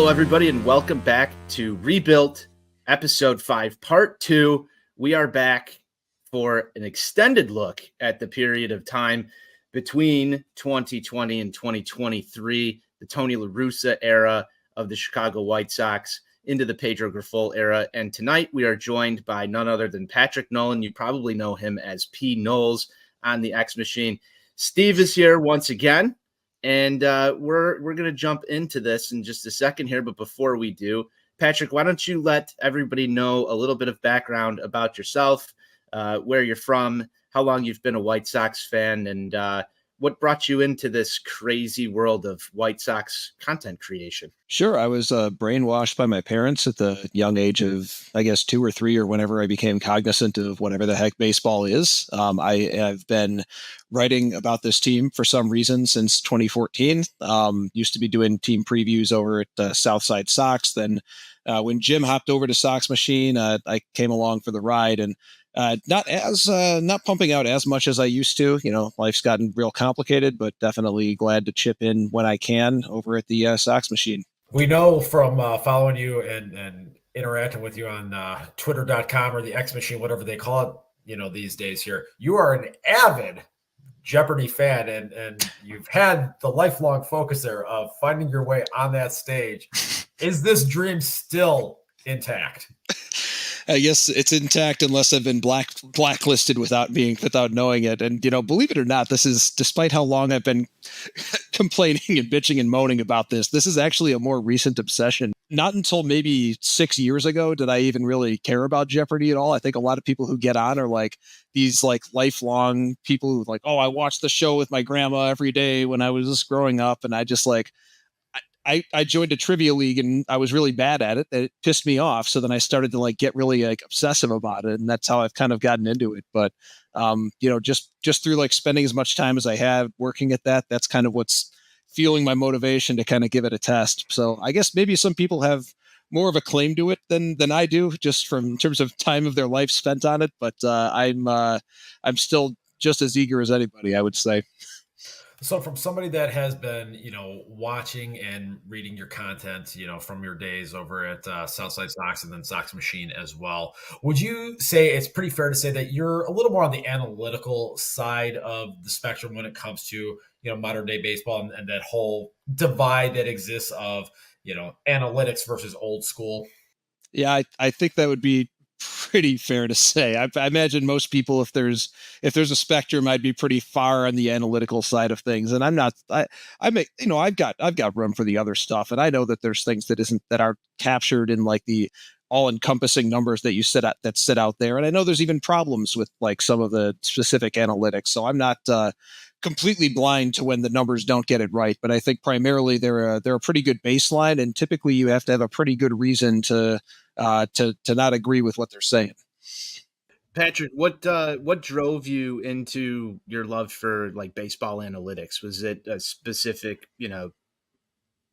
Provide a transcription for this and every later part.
Hello, everybody, and welcome back to Rebuilt, Episode 5, Part 2. We are back for an extended look at the period of time between 2020 and 2023, the Tony La Russa era of the Chicago White Sox into the Pedro Grifol era. And tonight we are joined by none other than Patrick Nolan. You probably know him as P. Knowles on the X Machine. Steve is here once again. And we're going to jump into this in just a second here. But before we do, Patrick, why don't you let everybody know a little bit of background about yourself, where you're from, how long you've been a White Sox fan, and what brought you into this crazy world of White Sox content creation? Sure. I was brainwashed by my parents at the young age of, I guess, 2 or 3, or whenever I became cognizant of whatever the heck baseball is. I have been writing about this team for some reason since 2014. Used to be doing team previews over at Southside Sox. Then when Jim hopped over to Sox Machine, I came along for the ride, and not pumping out as much as I used to. You know, life's gotten real complicated, but definitely glad to chip in when I can over at the Sox Machine. We know from following you and interacting with you on Twitter.com or the X Machine, whatever they call it, these days here, you are an avid Jeopardy fan, and you've had the lifelong focus there of finding your way on that stage. Is this dream still intact? I guess it's intact unless I've been blacklisted without knowing it. And, believe it or not, this is, despite how long I've been complaining and bitching and moaning about this is actually a more recent obsession. Not until maybe 6 years ago did I even really care about Jeopardy at all. I think a lot of people who get on are like these like lifelong people who like, oh, I watched the show with my grandma every day when I was just growing up. And I just like, I joined a trivia league and I was really bad at it. It pissed me off. So then I started to like get really like obsessive about it. And that's how I've kind of gotten into it. But, just through like spending as much time as I have working at that's kind of what's fueling my motivation to kind of give it a test. So I guess maybe some people have more of a claim to it than I do, just from in terms of time of their life spent on it. But I'm still just as eager as anybody, I would say. So from somebody that has been, watching and reading your content, from your days over at Southside Sox and then Sox Machine as well, would you say it's pretty fair to say that you're a little more on the analytical side of the spectrum when it comes to, modern day baseball and that whole divide that exists of, analytics versus old school? Yeah, I think that would be pretty fair to say. I imagine most people, if there's a spectrum, I'd be pretty far on the analytical side of things. And I'm not. I've got room for the other stuff, and I know that there's things that aren't captured in like the all-encompassing numbers that you sit out there. And I know there's even problems with like some of the specific analytics. So I'm not completely blind to when the numbers don't get it right. But I think primarily they're a pretty good baseline, and typically you have to have a pretty good reason to not agree with what they're saying. Patrick, what drove you into your love for like baseball analytics? Was it a specific,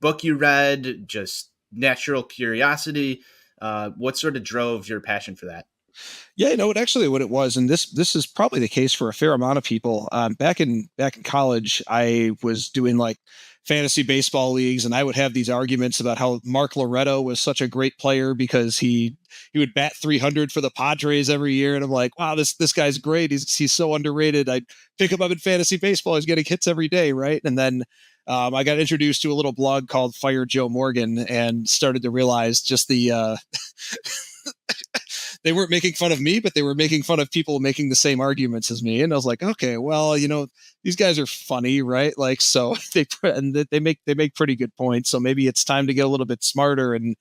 book you read, just natural curiosity? What sort of drove your passion for that? Yeah, what it was, and this is probably the case for a fair amount of people. Back in college, I was doing like fantasy baseball leagues, and I would have these arguments about how Mark Loretto was such a great player because he would bat 300 for the Padres every year, and I'm like, wow, this guy's great. He's so underrated. I'd pick him up in fantasy baseball. He's getting hits every day, right? And then I got introduced to a little blog called Fire Joe Morgan and started to realize just the they weren't making fun of me, but they were making fun of people making the same arguments as me. And I was like, okay, well, these guys are funny, right? Like, so they make pretty good points. So maybe it's time to get a little bit smarter and,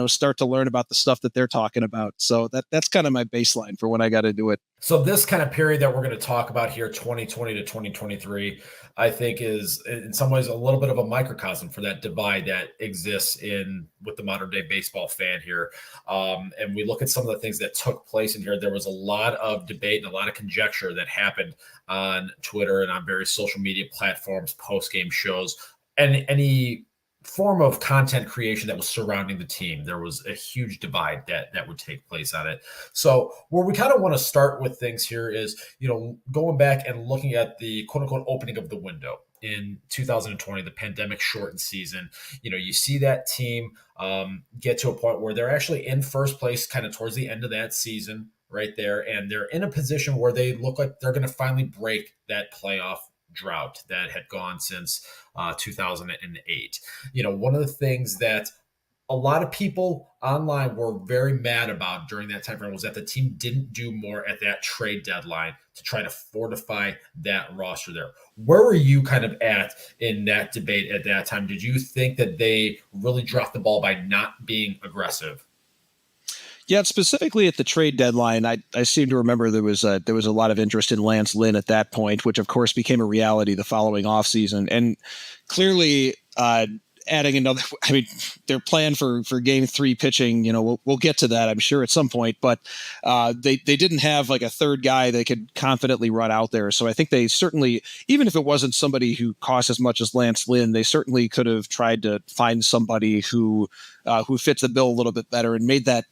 start to learn about the stuff that they're talking about. So that's kind of my baseline for when I got into it. So this kind of period that we're going to talk about here, 2020 to 2023, I think is in some ways a little bit of a microcosm for that divide that exists with the modern day baseball fan here. And we look at some of the things that took place in here. There was a lot of debate and a lot of conjecture that happened on Twitter and on various social media platforms, post-game shows, and any form of content creation that was surrounding the team. There was a huge divide that would take place on it. So where we kind of want to start with things here is, going back and looking at the quote unquote opening of the window. in 2020, the pandemic shortened season, you see that team get to a point where they're actually in first place kind of towards the end of that season right there. And they're in a position where they look like they're going to finally break that playoff drought that had gone since 2008. One of the things that a lot of people online were very mad about during that time frame was that the team didn't do more at that trade deadline to try to fortify that roster there. Where were you kind of at in that debate at that time? Did you think that they really dropped the ball by not being aggressive? Yeah, specifically at the trade deadline, I seem to remember there was a lot of interest in Lance Lynn at that point, which of course became a reality the following offseason. And clearly, adding another, I mean, their plan for game 3 pitching, we'll get to that, I'm sure, at some point, but they didn't have like a third guy they could confidently run out there. So I think they certainly, even if it wasn't somebody who cost as much as Lance Lynn, they certainly could have tried to find somebody who fits the bill a little bit better and made that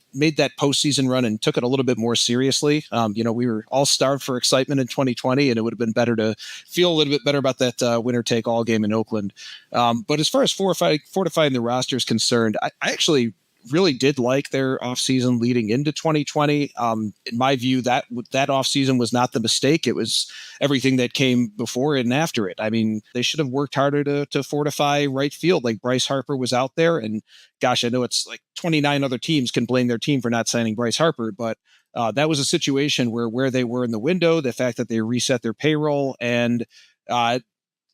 postseason run and took it a little bit more seriously. We were all starved for excitement in 2020, and it would have been better to feel a little bit better about that winner take all game in Oakland. But as far as fortifying the roster is concerned, I actually really did like their offseason leading into 2020. In my view, that offseason was not the mistake. It was everything that came before it and after it. I mean, they should have worked harder to fortify right field. Like Bryce Harper was out there, and gosh, I know it's like 29 other teams can blame their team for not signing Bryce Harper, but that was a situation where they were in the window, the fact that they reset their payroll, and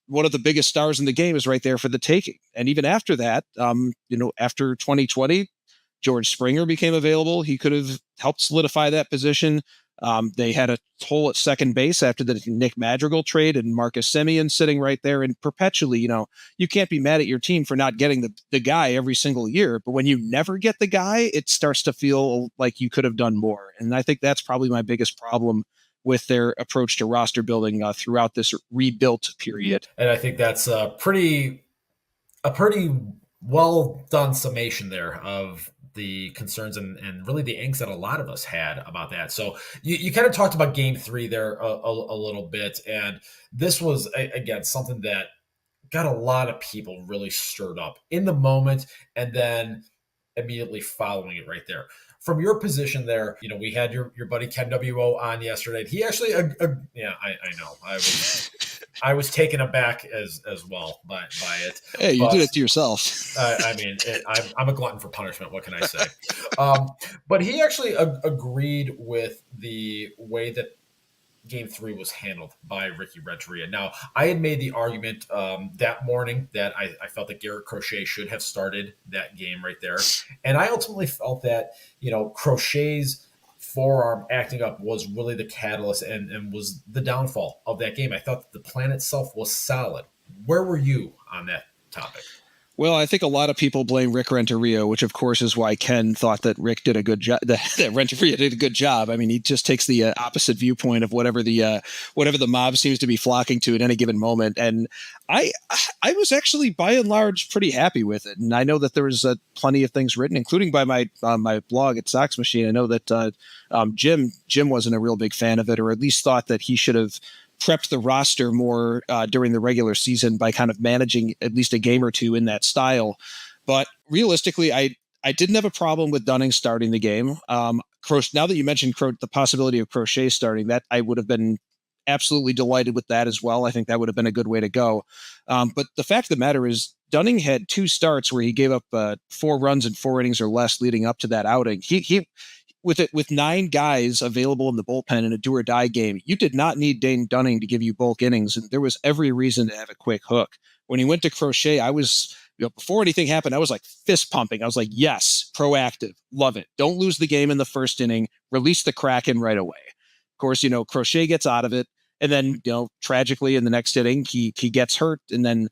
one of the biggest stars in the game is right there for the taking. And even after that, after 2020, George Springer became available. He could have helped solidify that position. They had a hole at second base after the Nick Madrigal trade, and Marcus Semien sitting right there. And perpetually, you can't be mad at your team for not getting the guy every single year. But when you never get the guy, it starts to feel like you could have done more. And I think that's probably my biggest problem with their approach to roster building throughout this rebuilt period. And I think that's a pretty well done summation there of the concerns and really the angst that a lot of us had about that. So you kind of talked about game 3 there a little bit. And this was, again, something that got a lot of people really stirred up in the moment and then immediately following it right there. From your position there, we had your buddy Ken WO on yesterday. He actually, I know, I was taken aback as well by it. Hey, you did it to yourself. I'm a glutton for punishment. What can I say? But he actually agreed with the way that Game 3 was handled by Ricky Renteria. Now, I had made the argument that morning that I felt that Garrett Crochet should have started that game right there. And I ultimately felt that, Crochet's forearm acting up was really the catalyst and was the downfall of that game. I thought that the plan itself was solid. Where were you on that topic? Well, I think a lot of people blame Rick Renteria, which of course is why Ken thought that Rick did a good job. That Renteria did a good job. I mean, he just takes the opposite viewpoint of whatever the mob seems to be flocking to at any given moment. And I was actually by and large pretty happy with it. And I know that there was plenty of things written, including by my blog at Sox Machine. I know that Jim wasn't a real big fan of it, or at least thought that he should have prepped the roster more during the regular season by kind of managing at least a game or two in that style. But realistically, I didn't have a problem with Dunning starting the game. Now that you mentioned the possibility of Crochet starting, that I would have been absolutely delighted with that as well. I think that would have been a good way to go. But the fact of the matter is, Dunning had 2 starts where he gave up 4 runs in 4 innings or less leading up to that outing. He with 9 guys available in the bullpen in a do or die game, you did not need Dane Dunning to give you bulk innings, and there was every reason to have a quick hook. When he went to Crochet, I was, before anything happened, I was like fist pumping. I was like, yes, proactive, love it. Don't lose the game in the first inning. Release the Kraken right away. Of course, Crochet gets out of it, and then tragically in the next inning he gets hurt, and then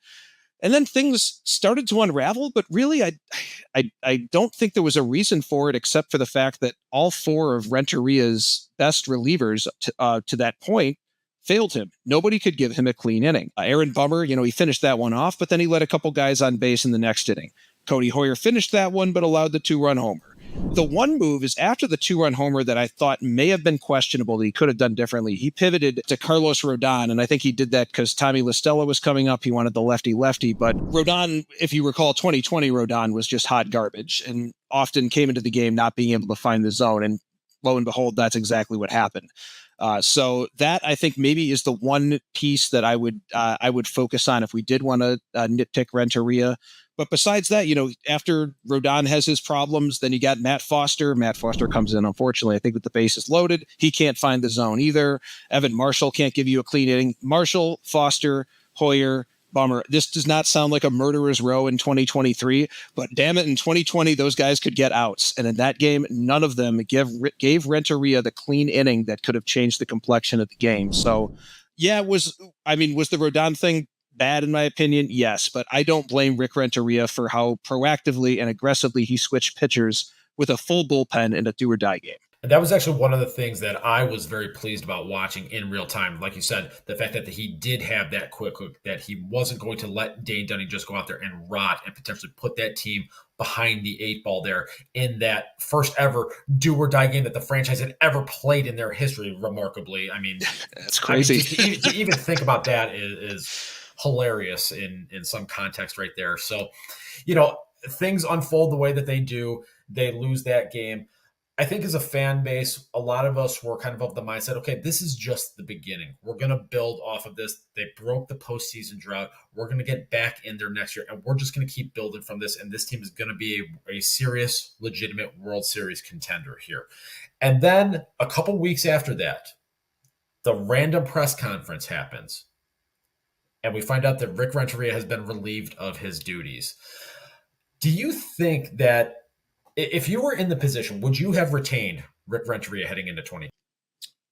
things started to unravel. But really, I don't think there was a reason for it, except for the fact that all 4 of Renteria's best relievers to that point failed him. Nobody could give him a clean inning. Aaron Bummer, he finished that one off, but then he let a couple guys on base in the next inning. Cody Hoyer finished that one, but allowed the 2-run homer. The one move is after the 2-run homer that I thought may have been questionable that he could have done differently. He pivoted to Carlos Rodon, and I think he did that because Tommy La Stella was coming up. He wanted the lefty-lefty, but Rodon, if you recall, 2020 Rodon was just hot garbage and often came into the game not being able to find the zone, and lo and behold, that's exactly what happened. So that I think maybe is the one piece that I would focus on if we did want to nitpick Renteria. But besides that, after Rodon has his problems, then you got Matt Foster. Matt Foster comes in, unfortunately, I think with the bases loaded. He can't find the zone either. Evan Marshall can't give you a clean inning. Marshall, Foster, Hoyer, Bummer. This does not sound like a murderer's row in 2023, but damn it, in 2020, those guys could get outs. And in that game, none of them gave Renteria the clean inning that could have changed the complexion of the game. So, yeah, was the Rodon thing bad in my opinion? Yes, but I don't blame Rick Renteria for how proactively and aggressively he switched pitchers with a full bullpen in a do-or-die game. And that was actually one of the things that I was very pleased about watching in real time. Like you said, the fact that he did have that quick hook, that he wasn't going to let Dane Dunning just go out there and rot and potentially put that team behind the 8 ball there in that first ever do-or-die game that the franchise had ever played in their history, remarkably. I mean, that's crazy. To even think about that is hilarious in some context right there. So, things unfold the way that they do. They lose that game. I think as a fan base, a lot of us were kind of the mindset, okay, this is just the beginning. We're going to build off of this. They broke the postseason drought. We're going to get back in there next year, and we're just going to keep building from this, and this team is going to be a serious, legitimate World Series contender here. And then a couple weeks after that, the random press conference happens, and we find out that Rick Renteria has been relieved of his duties. Do you think that if you were in the position, would you have retained Rick Renteria heading into 20?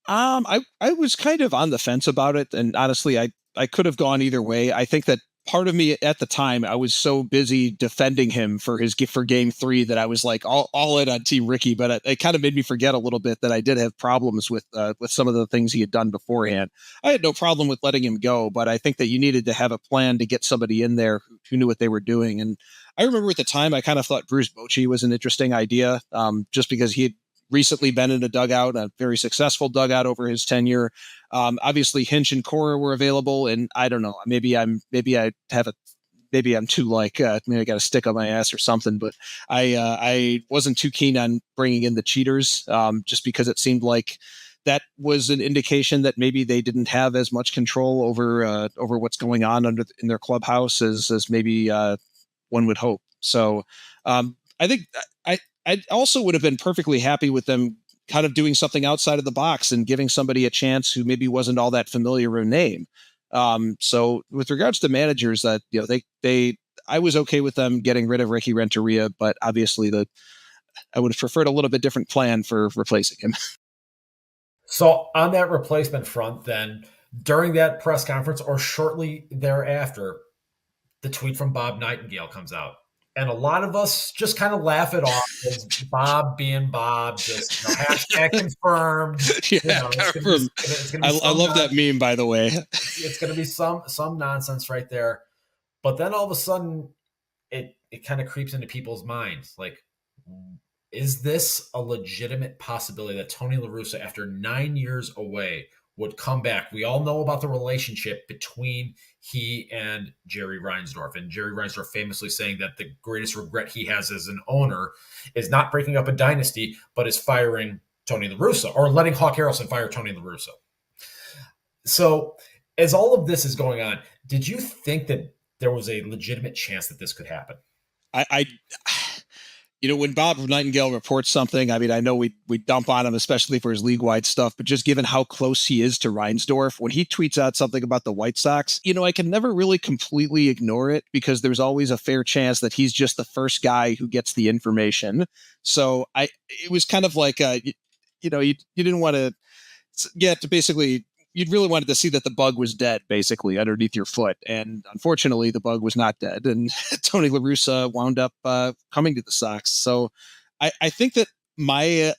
I was kind of on the fence about it, and honestly, I could have gone either way. I think that part of me at the time, I was so busy defending him for game 3 that I was like all in on Team Ricky, but it kind of made me forget a little bit that I did have problems with some of the things he had done beforehand. I had no problem with letting him go, but I think that you needed to have a plan to get somebody in there who knew what they were doing. And I remember at the time, I kind of thought Bruce Bochy was an interesting idea, just because he had recently been in a dugout, a very successful dugout over his tenure. Obviously, Hinch and Cora were available, and I don't know. Maybe I'm too maybe I got a stick on my ass or something. But I wasn't too keen on bringing in the cheaters, just because it seemed like that was an indication that maybe they didn't have as much control over what's going on in their clubhouse as maybe one would hope. So I think I also would have been perfectly happy with them kind of doing something outside of the box and giving somebody a chance who maybe wasn't all that familiar a name. So with regards to managers, that I was okay with them getting rid of Ricky Renteria, but obviously I would have preferred a little bit different plan for replacing him. So on that replacement front, then during that press conference or shortly thereafter, the tweet from Bob Nightingale comes out. And a lot of us just kind of laugh it off as Bob being Bob, just hashtag confirmed. Yeah, I love that meme, by the way. It's going to be some nonsense right there. But then all of a sudden, it kind of creeps into people's minds. Like, is this a legitimate possibility that Tony La Russa, after 9 years away, would come back? We all know about the relationship between he and Jerry Reinsdorf, and Jerry Reinsdorf famously saying that the greatest regret he has as an owner is not breaking up a dynasty, but is firing Tony La Russa, or letting Hawk Harrelson fire Tony La Russa. So as all of this is going on, did you think that there was a legitimate chance that this could happen? When Bob Nightingale reports something, I know we dump on him, especially for his league-wide stuff, but just given how close he is to Reinsdorf, when he tweets out something about the White Sox, I can never really completely ignore it, because there's always a fair chance that he's just the first guy who gets the information. So it was kind of like, you didn't want to get to basically, you'd really wanted to see that the bug was dead, basically, underneath your foot. And unfortunately, the bug was not dead. And Tony La Russa wound up coming to the Sox. So I think that I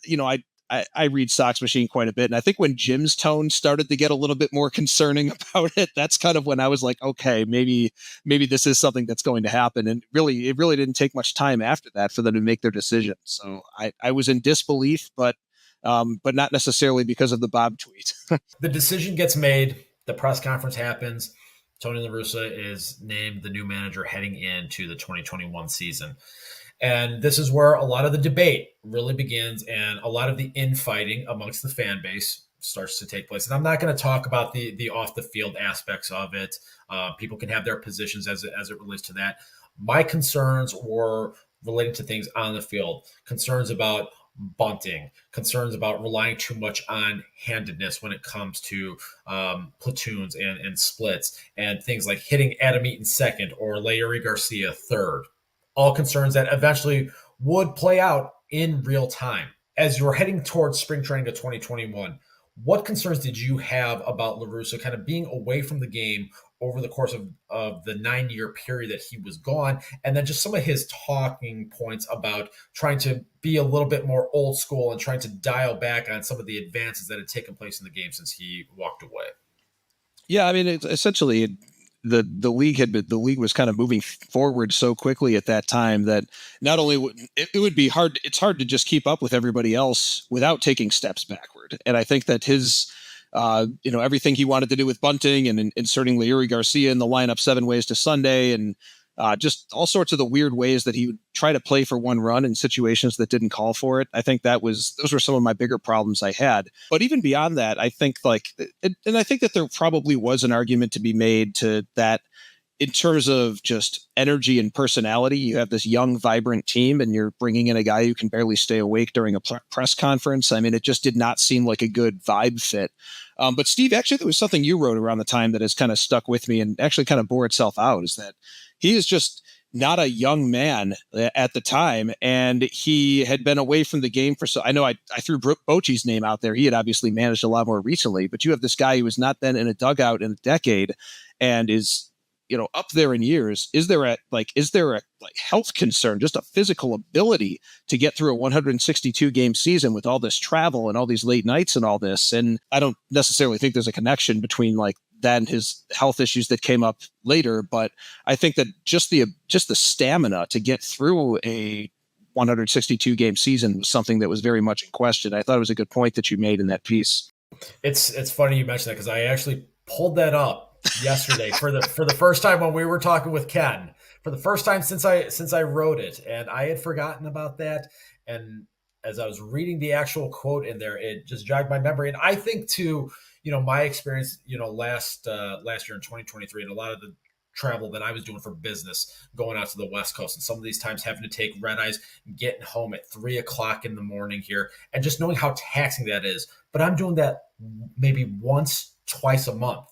I read Sox Machine quite a bit. And I think when Jim's tone started to get a little bit more concerning about it, that's kind of when I was like, okay, maybe this is something that's going to happen. And it really didn't take much time after that for them to make their decision. So I was in disbelief, but not necessarily because of the Bob tweet. The decision gets made. The press conference happens. Tony La Russa is named the new manager heading into the 2021 season. And this is where a lot of the debate really begins and a lot of the infighting amongst the fan base starts to take place. And I'm not going to talk about the off the field aspects of it. People can have their positions as it relates to that. My concerns were relating to things on the field, concerns about bunting, concerns about relying too much on handedness when it comes to platoons and splits, and things like hitting Adam Eaton second or Leury Garcia third. All concerns that eventually would play out in real time. As you're heading towards spring training to 2021, what concerns did you have about La Russa kind of being away from the game over the course of the 9-year period that he was gone? And then just some of his talking points about trying to be a little bit more old school and trying to dial back on some of the advances that had taken place in the game since he walked away. Yeah, I mean, essentially the league was kind of moving forward so quickly at that time that not only it would be hard, it's hard to just keep up with everybody else without taking steps backward. And I think that his, everything he wanted to do with bunting and inserting Leury Garcia in the lineup 7 ways to Sunday, and just all sorts of the weird ways that he would try to play for one run in situations that didn't call for it. I think those were some of my bigger problems I had. But even beyond that, I think and I think that there probably was an argument to be made to that in terms of just energy and personality. You have this young, vibrant team, and you're bringing in a guy who can barely stay awake during a press conference. I mean, it just did not seem like a good vibe fit. But Steve, actually, there was something you wrote around the time that has kind of stuck with me and actually kind of bore itself out, is that he is just not a young man at the time, and he had been away from the game for I know I threw Bochy's name out there. He had obviously managed a lot more recently, but you have this guy who has not been in a dugout in a decade and is, up there in years. Is there a health concern, just a physical ability to get through a 162 game season with all this travel and all these late nights and all this? And I don't necessarily think there's a connection between that and his health issues that came up later. But I think that just the stamina to get through a 162 game season was something that was very much in question. I thought it was a good point that you made in that piece. It's funny you mentioned that, because I actually pulled that up yesterday for the first time when we were talking with Ken, for the first time since I wrote it, and I had forgotten about that. And as I was reading the actual quote in there, it just jogged my memory. And I think too, my experience, last year in 2023, and a lot of the travel that I was doing for business, going out to the West Coast, and some of these times having to take red eyes, getting home at 3:00 in the morning here, and just knowing how taxing that is. But I'm doing that maybe once, twice a month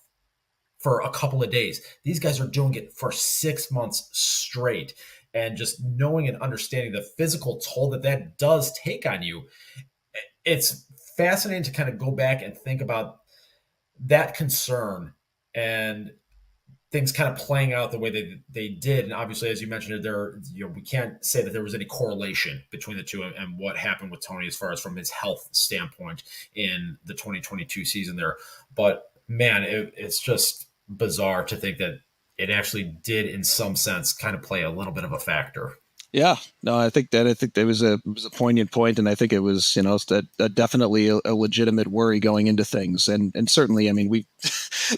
for a couple of days. These guys are doing it for 6 months straight, and just knowing and understanding the physical toll that does take on you. It's fascinating to kind of go back and think about that concern and things kind of playing out the way they did. And obviously, as you mentioned, we can't say that there was any correlation between the two and what happened with Tony as far as from his health standpoint in the 2022 season there. But man, it's just bizarre to think that it actually did, in some sense, kind of play a little bit of a factor. Yeah, no, I think there was a poignant point, and I think it was, definitely a legitimate worry going into things, and certainly, I mean,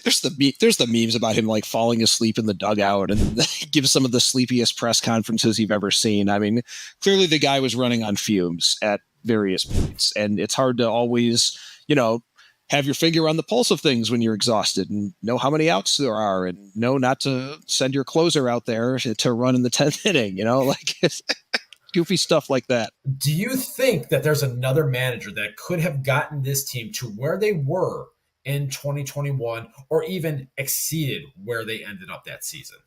there's the memes about him falling asleep in the dugout and gives some of the sleepiest press conferences you've ever seen. I mean, clearly the guy was running on fumes at various points, and it's hard to always, have your finger on the pulse of things when you're exhausted and know how many outs there are and know not to send your closer out there to run in the 10th inning, goofy stuff like that. Do you think that there's another manager that could have gotten this team to where they were in 2021 or even exceeded where they ended up that season?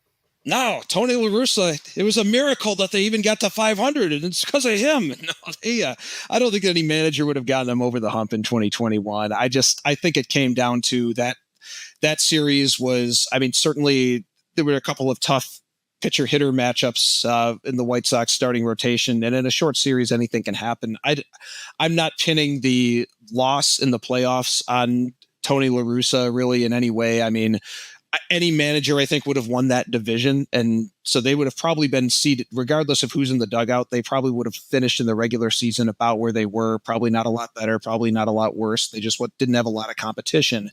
No, Tony La Russa, it was a miracle that they even got to 500, and it's because of him. No, I don't think any manager would have gotten them over the hump in 2021. I think it came down to that series was, I mean, certainly there were a couple of tough pitcher hitter matchups in the White Sox starting rotation, and in a short series, anything can happen. I'm not pinning the loss in the playoffs on Tony La Russa really in any way. I mean, any manager I think would have won that division, and so they would have probably been seeded regardless of who's in the dugout. They probably would have finished in the regular season about where they were, probably not a lot better, probably not a lot worse. They just didn't have a lot of competition.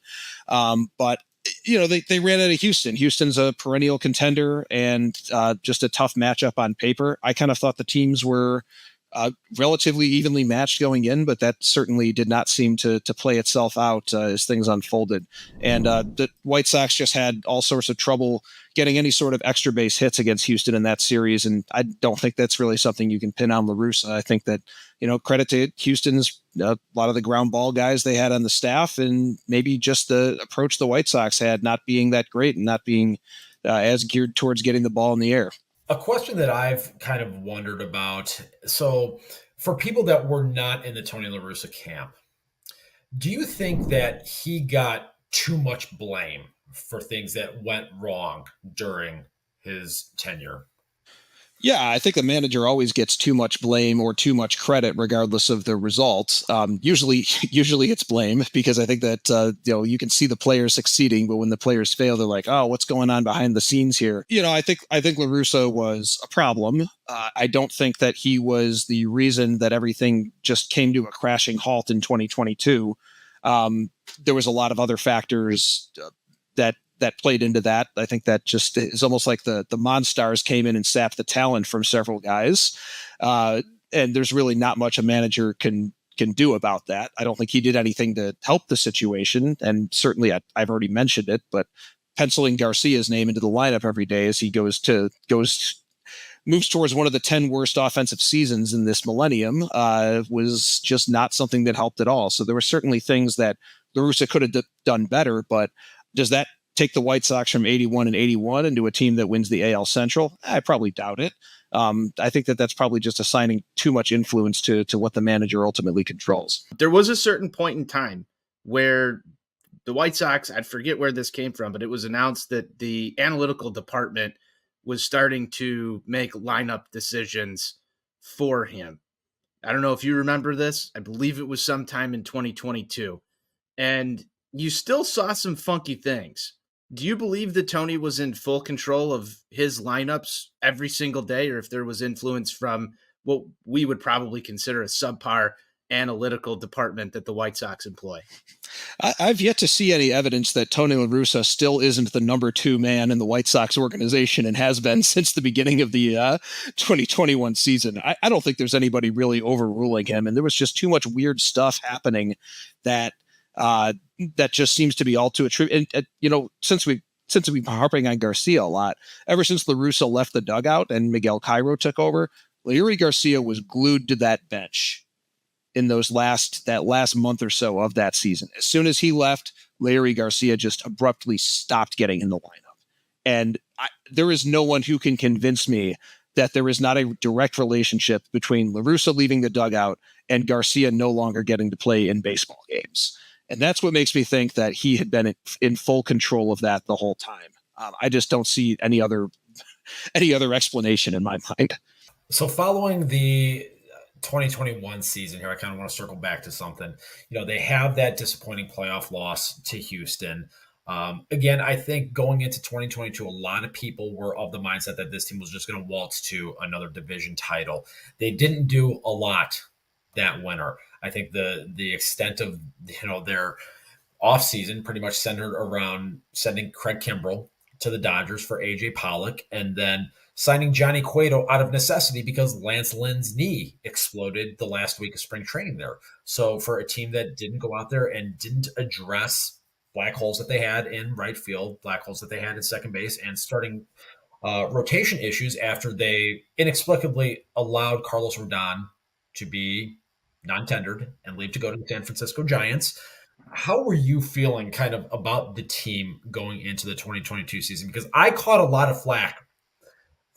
But they ran out of Houston. Houston's a perennial contender and just a tough matchup on paper. I kind of thought the teams were relatively evenly matched going in, but that certainly did not seem to play itself out as things unfolded. And the White Sox just had all sorts of trouble getting any sort of extra base hits against Houston in that series. And I don't think that's really something you can pin on La Russa. I think that, credit to Houston's a lot of the ground ball guys they had on the staff, and maybe just the approach the White Sox had not being that great and not being as geared towards getting the ball in the air. A question that I've kind of wondered about. So for people that were not in the Tony La Russa camp, do you think that he got too much blame for things that went wrong during his tenure? Yeah, I think the manager always gets too much blame or too much credit, regardless of the results. Usually it's blame, because I think that you can see the players succeeding, but when the players fail, they're like, "Oh, what's going on behind the scenes here?" I think La Russa was a problem. I don't think that he was the reason that everything just came to a crashing halt in 2022. There was a lot of other factors that played into that. I think that just is almost like the Monstars came in and sapped the talent from several guys. And there's really not much a manager can do about that. I don't think he did anything to help the situation. And certainly I've already mentioned it, but penciling Garcia's name into the lineup every day as he moves towards one of the 10 worst offensive seasons in this millennium was just not something that helped at all. So there were certainly things that La Russa could have done better, but does that take the White Sox from 81-81 into a team that wins the AL Central? I probably doubt it. I think that that's probably just assigning too much influence to what the manager ultimately controls. There was a certain point in time where the White Sox, I forget where this came from, but it was announced that the analytical department was starting to make lineup decisions for him. I don't know if you remember this. I believe it was sometime in 2022. And you still saw some funky things. Do you believe that Tony was in full control of his lineups every single day, or if there was influence from what we would probably consider a subpar analytical department that the White Sox employ? I've yet to see any evidence that Tony La Russa still isn't the number 2 man in the White Sox organization and has been since the beginning of the 2021 season. I don't think there's anybody really overruling him, and there was just too much weird stuff happening that just seems to be all too attributed. And since we've been harping on Garcia a lot, ever since La Russa left the dugout and Miguel Cairo took over, Leury Garcia was glued to that bench in that last month or so of that season. As soon as he left, Leury Garcia just abruptly stopped getting in the lineup. And there is no one who can convince me that there is not a direct relationship between La Russa leaving the dugout and Garcia no longer getting to play in baseball games. And that's what makes me think that he had been in full control of that the whole time. I just don't see any other explanation in my mind. So following the 2021 season here, I kind of want to circle back to something. They have that disappointing playoff loss to Houston. Again, I think going into 2022, a lot of people were of the mindset that this team was just going to waltz to another division title. They didn't do a lot that winter. I think the extent of their offseason pretty much centered around sending Craig Kimbrell to the Dodgers for AJ Pollock, and then signing Johnny Cueto out of necessity because Lance Lynn's knee exploded the last week of spring training there. So for a team that didn't go out there and didn't address black holes that they had in right field, black holes that they had in second base, and starting rotation issues after they inexplicably allowed Carlos Rodon to be non-tendered and leave to go to the San Francisco Giants. How were you feeling kind of about the team going into the 2022 season? Because I caught a lot of flack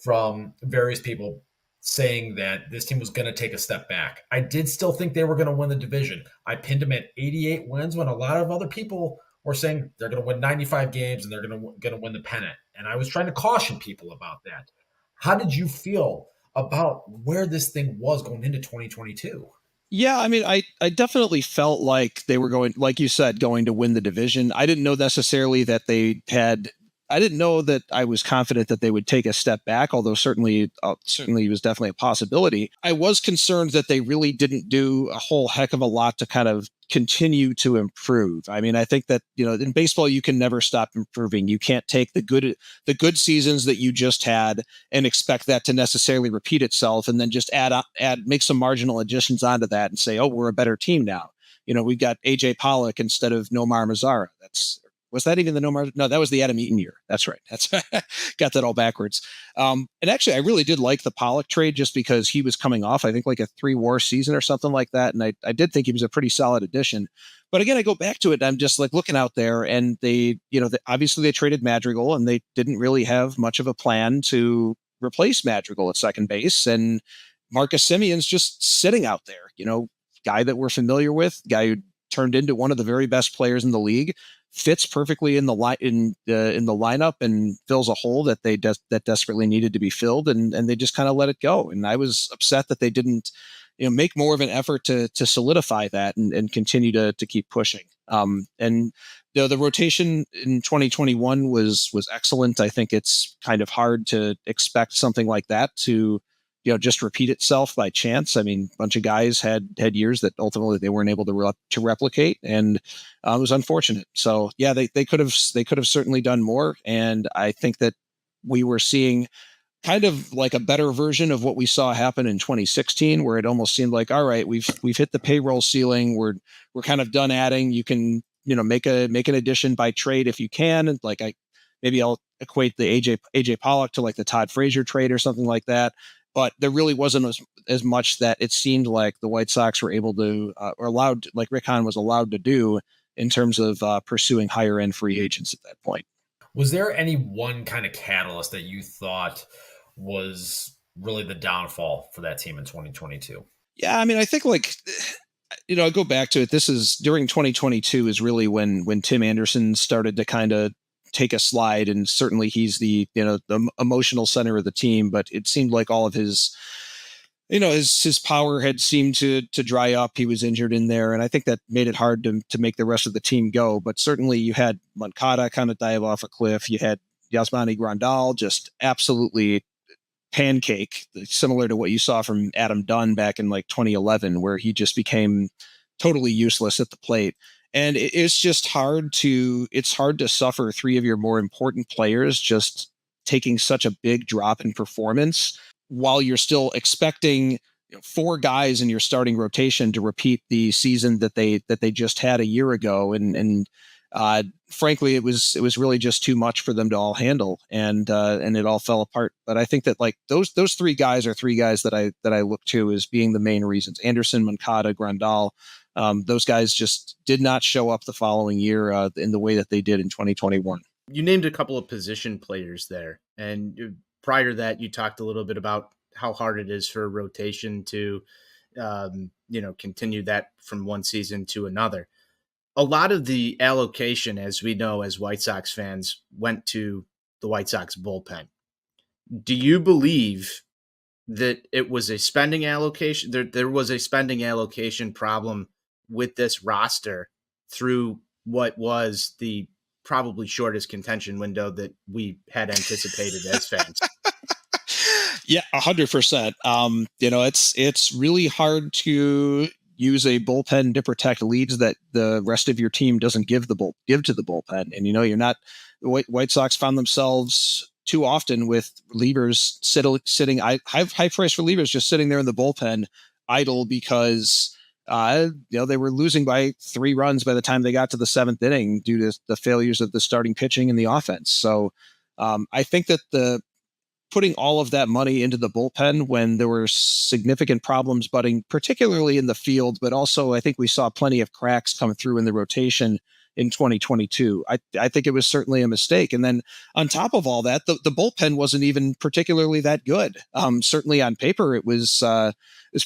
from various people saying that this team was going to take a step back. I did still think they were going to win the division. I pinned them at 88 wins when a lot of other people were saying they're going to win 95 games and they're going to win the pennant. And I was trying to caution people about that. How did you feel about where this thing was going into 2022? Yeah, I mean, I definitely felt like they were going, like you said, going to win the division. I didn't know necessarily that they had. I didn't know that I was confident that they would take a step back, although certainly it was definitely a possibility. I was concerned that they really didn't do a whole heck of a lot to kind of continue to improve. I mean, I think that, in baseball you can never stop improving. You can't take the good seasons that you just had and expect that to necessarily repeat itself and then just make some marginal additions onto that and say, oh, we're a better team now. We've got AJ Pollock instead of Nomar Mazara. Was that even the Nomar? No, that was the Adam Eaton year. That's right. Got that all backwards. And actually, I really did like the Pollock trade just because he was coming off, I think, like a 3-WAR season or something like that. And I did think he was a pretty solid addition. But again, I go back to it. And I'm just like looking out there, and obviously they traded Madrigal, and they didn't really have much of a plan to replace Madrigal at second base. And Marcus Simeon's just sitting out there, guy that we're familiar with, guy who turned into one of the very best players in the league, fits perfectly in the lineup and fills a hole that that desperately needed to be filled, and they just kind of let it go. And I was upset that they didn't make more of an effort to solidify that and continue to keep pushing. And the rotation in 2021 was excellent. I think it's kind of hard to expect something like that to just repeat itself by chance. I mean, a bunch of guys had years that ultimately they weren't able to replicate, and it was unfortunate. So yeah, they could have certainly done more. And I think that we were seeing kind of like a better version of what we saw happen in 2016, where it almost seemed like, all right, we've hit the payroll ceiling. We're kind of done adding. You can make an addition by trade if you can, and maybe I'll equate the AJ Pollock to like the Todd Frazier trade or something like that. But there really wasn't as much that it seemed like the White Sox were able to, or allowed, like Rick Hahn was allowed to do in terms of pursuing higher end free agents at that point. Was there any one kind of catalyst that you thought was really the downfall for that team in 2022? Yeah, I mean, I think I go back to it. This is during 2022 is really when Tim Anderson started to kind of take a slide, and certainly he's the emotional center of the team, but it seemed like all of his his power had seemed to dry up. He was injured in there, and I think that made it hard to make the rest of the team go. But certainly you had Moncada kind of dive off a cliff. You had Yasmani Grandal just absolutely pancake, similar to what you saw from Adam Dunn back in 2011, where he just became totally useless at the plate. And it's just hard to suffer 3 of your more important players just taking such a big drop in performance while you're still expecting 4 guys in your starting rotation to repeat the season that they just had a year ago. And frankly, it was really just too much for them to all handle, and it all fell apart. But I think that those 3 guys are 3 guys that I look to as being the main reasons: Anderson, Moncada, Grandal. Those guys just did not show up the following year in the way that they did in 2021. You named a couple of position players there, and prior to that, you talked a little bit about how hard it is for a rotation to, continue that from one season to another. A lot of the allocation, as we know, as White Sox fans, went to the White Sox bullpen. Do you believe that it was a spending allocation? There was a spending allocation problem with this roster through what was the probably shortest contention window that we had anticipated as fans? Yeah, 100%. It's really hard to use a bullpen to protect leads that the rest of your team doesn't give to the bullpen. And you're not. The White Sox found themselves too often with relievers sitting high price relievers just sitting there in the bullpen idle because they were losing by 3 runs by the time they got to the 7th inning due to the failures of the starting pitching and the offense. So I think that putting all of that money into the bullpen when there were significant problems budding, particularly in the field, but also I think we saw plenty of cracks come through in the rotation in 2022. I think it was certainly a mistake. And then on top of all that, the bullpen wasn't even particularly that good. Certainly on paper, it was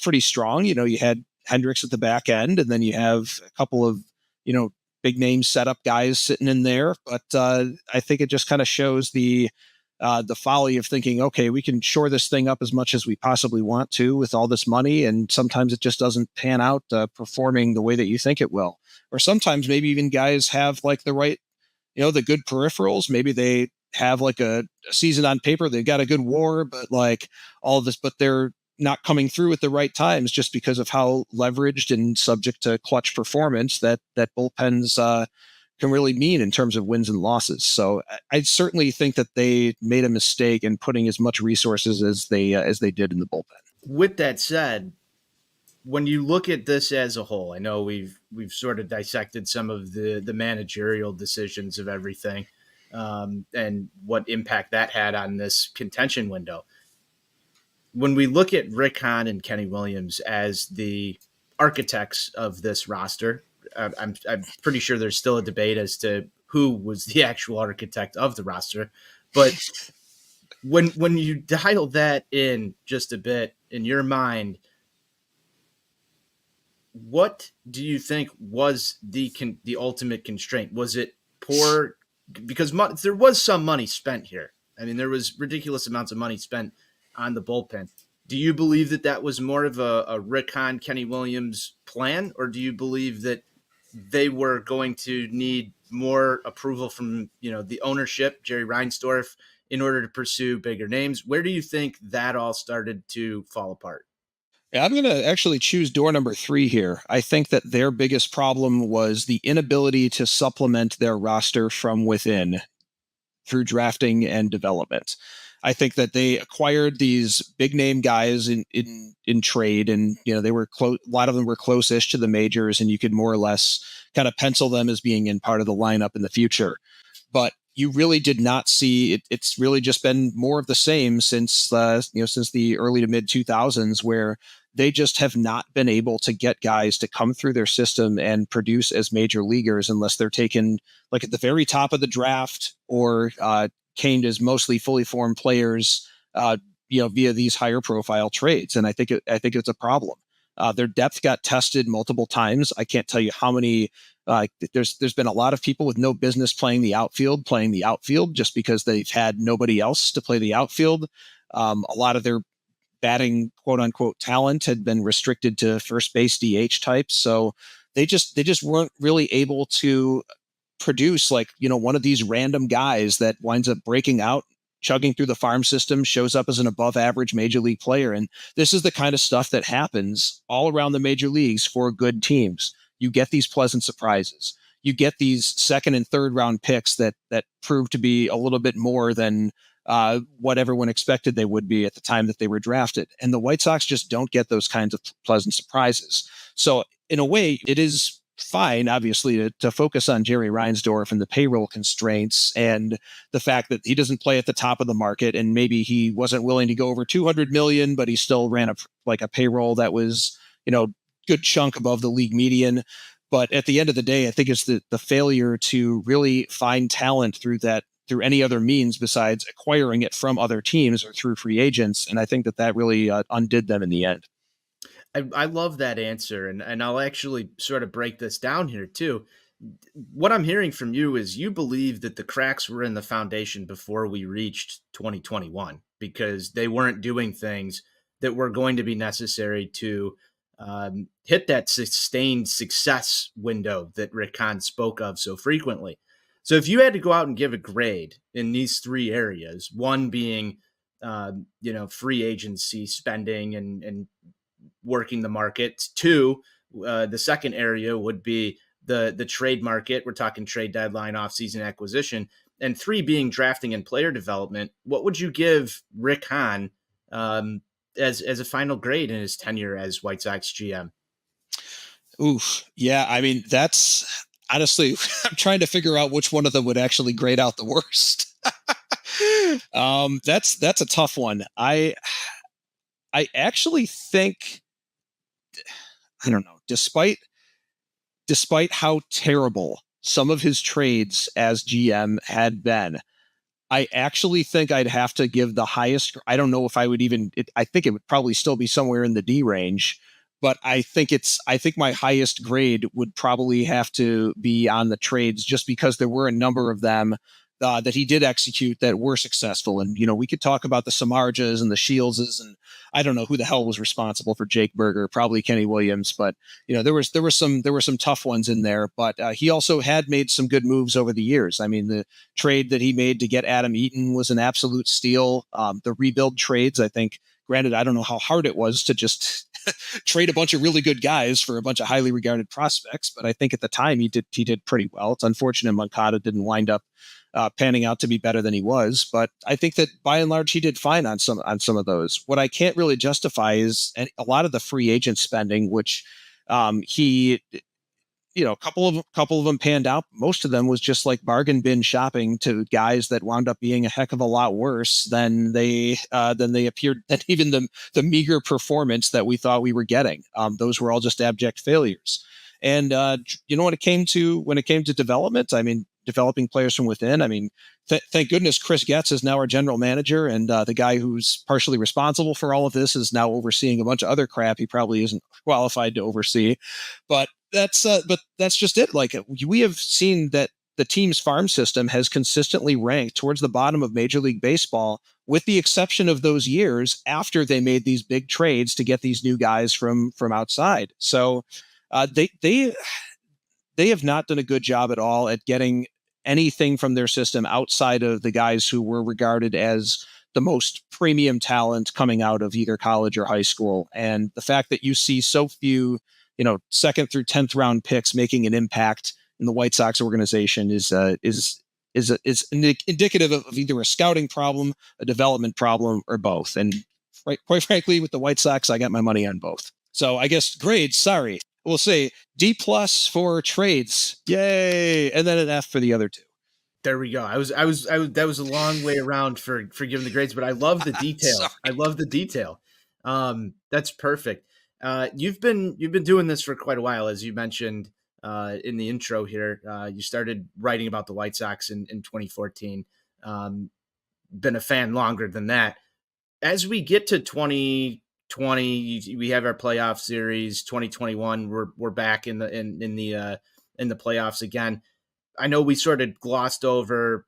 pretty strong. You had Hendricks at the back end, and then you have a couple of, big name setup guys sitting in there. But I think it just kind of shows the the folly of thinking, okay, we can shore this thing up as much as we possibly want to with all this money, and sometimes it just doesn't pan out performing the way that you think it will. Or sometimes maybe even guys have like the right, the good peripherals. Maybe they have like a season on paper, they've got a good WAR, but like all of this, but they're not coming through at the right times just because of how leveraged and subject to clutch performance that bullpens can really mean in terms of wins and losses. So I certainly think that they made a mistake in putting as much resources as they did in the bullpen. With that said, when you look at this as a whole, I know we've sort of dissected some of the managerial decisions of everything, and what impact that had on this contention window. When we look at Rick Hahn and Kenny Williams as the architects of this roster, I'm pretty sure there's still a debate as to who was the actual architect of the roster. But when you dial that in just a bit in your mind, what do you think was the ultimate constraint? Was it poor? Because there was some money spent here. I mean, there was ridiculous amounts of money spent on the bullpen. Do you believe that was more of a Rick Hahn, Kenny Williams plan, or do you believe that they were going to need more approval from the ownership, Jerry Reinsdorf, in order to pursue bigger names? Where do you think that all started to fall apart? Yeah, I'm going to actually choose door number 3 here. I think that their biggest problem was the inability to supplement their roster from within through drafting and development. I think that they acquired these big name guys in trade, and they were close. A lot of them were close-ish to the majors, and you could more or less kind of pencil them as being in part of the lineup in the future. But you really did not see it. It's really just been more of the same since since the early to mid 2000s, where they just have not been able to get guys to come through their system and produce as major leaguers unless they're taken like at the very top of the draft or came as mostly fully formed players, via these higher profile trades. And I think it's a problem. Their depth got tested multiple times. I can't tell you how many. There's been a lot of people with no business playing the outfield just because they've had nobody else to play the outfield. A lot of their batting quote unquote talent had been restricted to first base DH types. So they just weren't really able to produce one of these random guys that winds up breaking out, chugging through the farm system, shows up as an above average major league player. And this is the kind of stuff that happens all around the major leagues for good teams. You get these pleasant surprises. You get these second and third round picks that prove to be a little bit more than what everyone expected they would be at the time that they were drafted. And the White Sox just don't get those kinds of pleasant surprises. So in a way, it is fine, obviously, to focus on Jerry Reinsdorf and the payroll constraints and the fact that he doesn't play at the top of the market, and maybe he wasn't willing to go over 200 million, but he still ran a payroll that was, good chunk above the league median. But at the end of the day, I think it's the failure to really find talent through any other means besides acquiring it from other teams or through free agents. And I think that really undid them in the end. I love that answer. And I'll actually sort of break this down here too. What I'm hearing from you is you believe that the cracks were in the foundation before we reached 2021, because they weren't doing things that were going to be necessary to hit that sustained success window that Rick Hahn spoke of so frequently. So if you had to go out and give a grade in these 3 areas, one being, free agency spending and working the market. 2, the second area would be the trade market. We're talking trade deadline, offseason acquisition. And 3 being drafting and player development. What would you give Rick Hahn as a final grade in his tenure as White Sox GM? Oof. Yeah. I mean, that's honestly, I'm trying to figure out which one of them would actually grade out the worst. That's a tough one. I actually think, I don't know, despite how terrible some of his trades as GM had been, I actually think I'd have to give the highest. I don't know if I would I think it would probably still be somewhere in the D range, but I think my highest grade would probably have to be on the trades, just because there were a number of them that he did execute that were successful. And, we could talk about the Samardzes and the Shieldses, and I don't know who the hell was responsible for Jake Berger, probably Kenny Williams, but there were some tough ones in there, but he also had made some good moves over the years. I mean, the trade that he made to get Adam Eaton was an absolute steal. The rebuild trades, I think, granted, I don't know how hard it was to just trade a bunch of really good guys for a bunch of highly regarded prospects, but I think at the time he did pretty well. It's unfortunate Moncada didn't wind up panning out to be better than he was, but I think that by and large he did fine on some of those. What I can't really justify is a lot of the free agent spending, which he, a couple of them panned out. Most of them was just like bargain bin shopping to guys that wound up being a heck of a lot worse than they appeared. Than even the meager performance that we thought we were getting. Those were all just abject failures. And when it came to development, I mean, developing players from within. I mean, thank goodness Chris Getz is now our general manager, and the guy who's partially responsible for all of this is now overseeing a bunch of other crap he probably isn't qualified to oversee. But that's just it. Like, we have seen that the team's farm system has consistently ranked towards the bottom of Major League Baseball, with the exception of those years after they made these big trades to get these new guys from outside. So they have not done a good job at all at getting anything from their system outside of the guys who were regarded as the most premium talent coming out of either college or high school. And the fact that you see so few, second through 10th round picks making an impact in the White Sox organization is indicative of either a scouting problem, a development problem, or both. And quite frankly, with the White Sox, I got my money on both. So I guess grades, sorry. We'll say D+ for trades. Yay. And then an F for the other two. There we go. I was that was a long way around for giving the grades, but I love the detail. I love the detail. That's perfect. You've been doing this for quite a while, as you mentioned in the intro here. You started writing about the White Sox in 2014. Been a fan longer than that. As we get to 2020, we have our playoff series. 2021, we're back in the playoffs again. I know we sort of glossed over,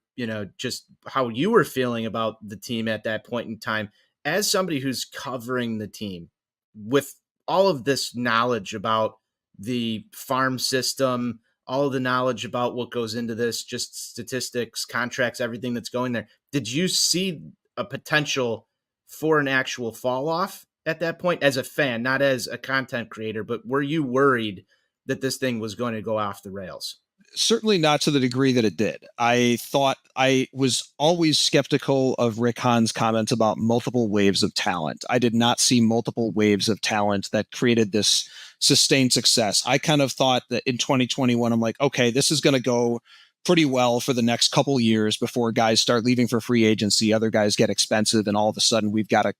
just how you were feeling about the team at that point in time. As somebody who's covering the team with all of this knowledge about the farm system, all of the knowledge about what goes into this, just statistics, contracts, everything that's going there, did you see a potential for an actual fall off at that point as a fan, not as a content creator, but were you worried that this thing was going to go off the rails? Certainly not to the degree that it did. I was always skeptical of Rick Hahn's comments about multiple waves of talent. I did not see multiple waves of talent that created this sustained success. I kind of thought that in 2021, I'm like, okay, this is going to go pretty well for the next couple years before guys start leaving for free agency, other guys get expensive, and all of a sudden we've got a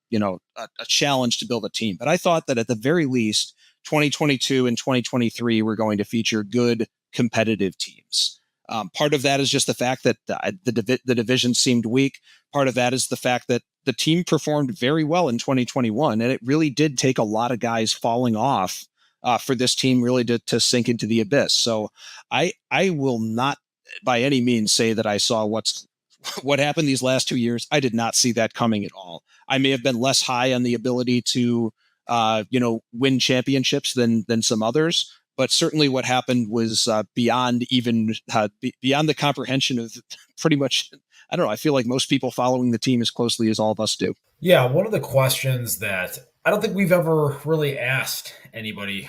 challenge to build a team. But I thought that at the very least, 2022 and 2023 were going to feature good competitive teams. Part of that is just the fact that the division seemed weak. Part of that is the fact that the team performed very well in 2021, and it really did take a lot of guys falling off for this team really to sink into the abyss. So I will not by any means say that I saw what happened these last 2 years. I did not see that coming at all. I may have been less high on the ability to win championships than some others. But certainly what happened was beyond the comprehension of pretty much, I don't know, I feel like most people following the team as closely as all of us do. Yeah, one of the questions that I don't think we've ever really asked anybody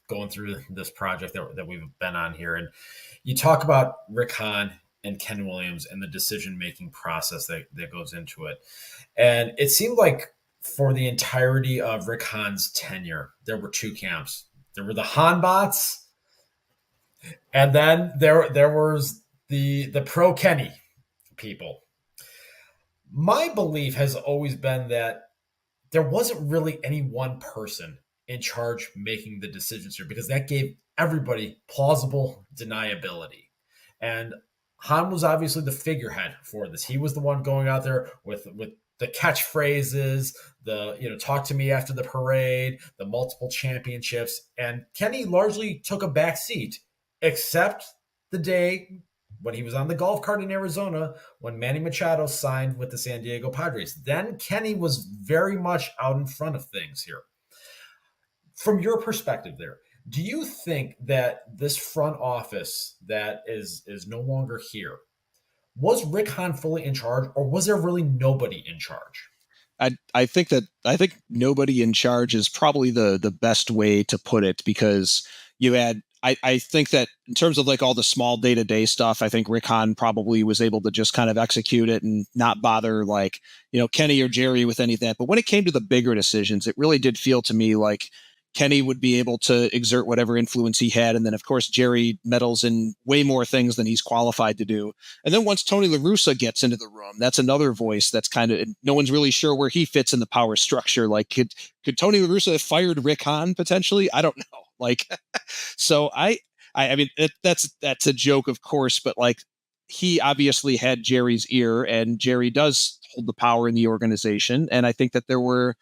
going through this project that we've been on here. And you talk about Rick Hahn and Ken Williams and the decision-making process that goes into it. And it seemed like for the entirety of Rick Hahn's tenure, there were two camps. There were the Hanbots, and then there was the pro Kenny people. My belief has always been that there wasn't really any one person in charge making the decisions here, because that gave everybody plausible deniability. And Hahn was obviously the figurehead for this. He was the one going out there with the catchphrases, talk to me after the parade, the multiple championships. And Kenny largely took a back seat, except the day when he was on the golf cart in Arizona, when Manny Machado signed with the San Diego Padres. Then Kenny was very much out in front of things here. From your perspective there, do you think that this front office that is no longer here, was Rick Hahn fully in charge, or was there really nobody in charge? I think nobody in charge is probably the best way to put it, because you had I think that in terms of like all the small day-to-day stuff, I think Rick Hahn probably was able to just kind of execute it and not bother like, Kenny or Jerry with any of that. But when it came to the bigger decisions, it really did feel to me like Kenny would be able to exert whatever influence he had. And then, of course, Jerry meddles in way more things than he's qualified to do. And then once Tony La Russa gets into the room, that's another voice that's kind of, no one's really sure where he fits in the power structure. Like, could Tony La Russa have fired Rick Hahn potentially? I don't know. Like, so I mean, that's a joke, of course, but like, he obviously had Jerry's ear, and Jerry does hold the power in the organization. And I think that there were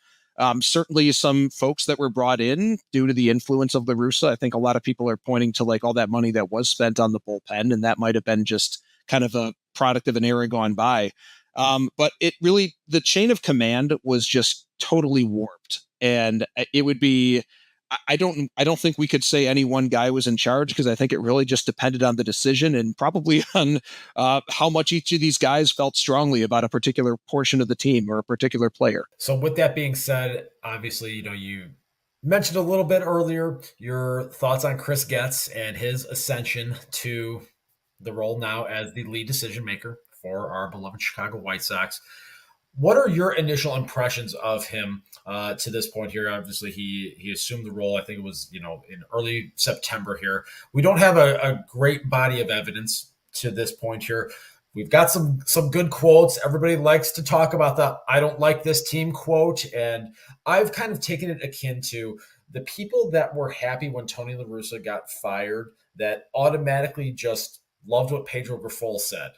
certainly some folks that were brought in due to the influence of La Russa. I think a lot of people are pointing to like all that money that was spent on the bullpen, and that might have been just kind of a product of an era gone by. But it really, the chain of command was just totally warped, and it would be, I don't think we could say any one guy was in charge, because I think it really just depended on the decision and probably on how much each of these guys felt strongly about a particular portion of the team or a particular player. So with that being said, obviously, you mentioned a little bit earlier your thoughts on Chris Getz and his ascension to the role now as the lead decision maker for our beloved Chicago White Sox. What are your initial impressions of him to this point here? Obviously, he assumed the role, I think it was, in early September here. We don't have a great body of evidence to this point here. We've got some good quotes. Everybody likes to talk about the "I don't like this team" quote. And I've kind of taken it akin to the people that were happy when Tony La Russa got fired, that automatically just loved what Pedro Grifol said.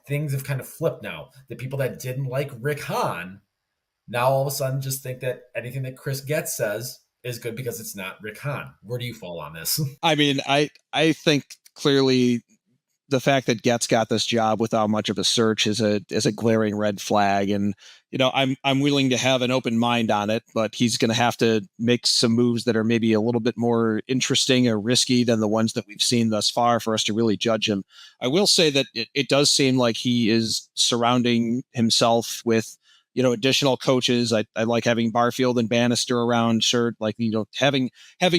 Things have kind of flipped now. The people that didn't like Rick Hahn now all of a sudden just think that anything that Chris Getz says is good because it's not Rick Hahn. Where do you fall on this? I mean, I think clearly the fact that Getz got this job without much of a search is a glaring red flag. And, I'm willing to have an open mind on it, but he's going to have to make some moves that are maybe a little bit more interesting or risky than the ones that we've seen thus far for us to really judge him. I will say that it does seem like he is surrounding himself with, additional coaches. I like having Barfield and Bannister around, sure. Like, having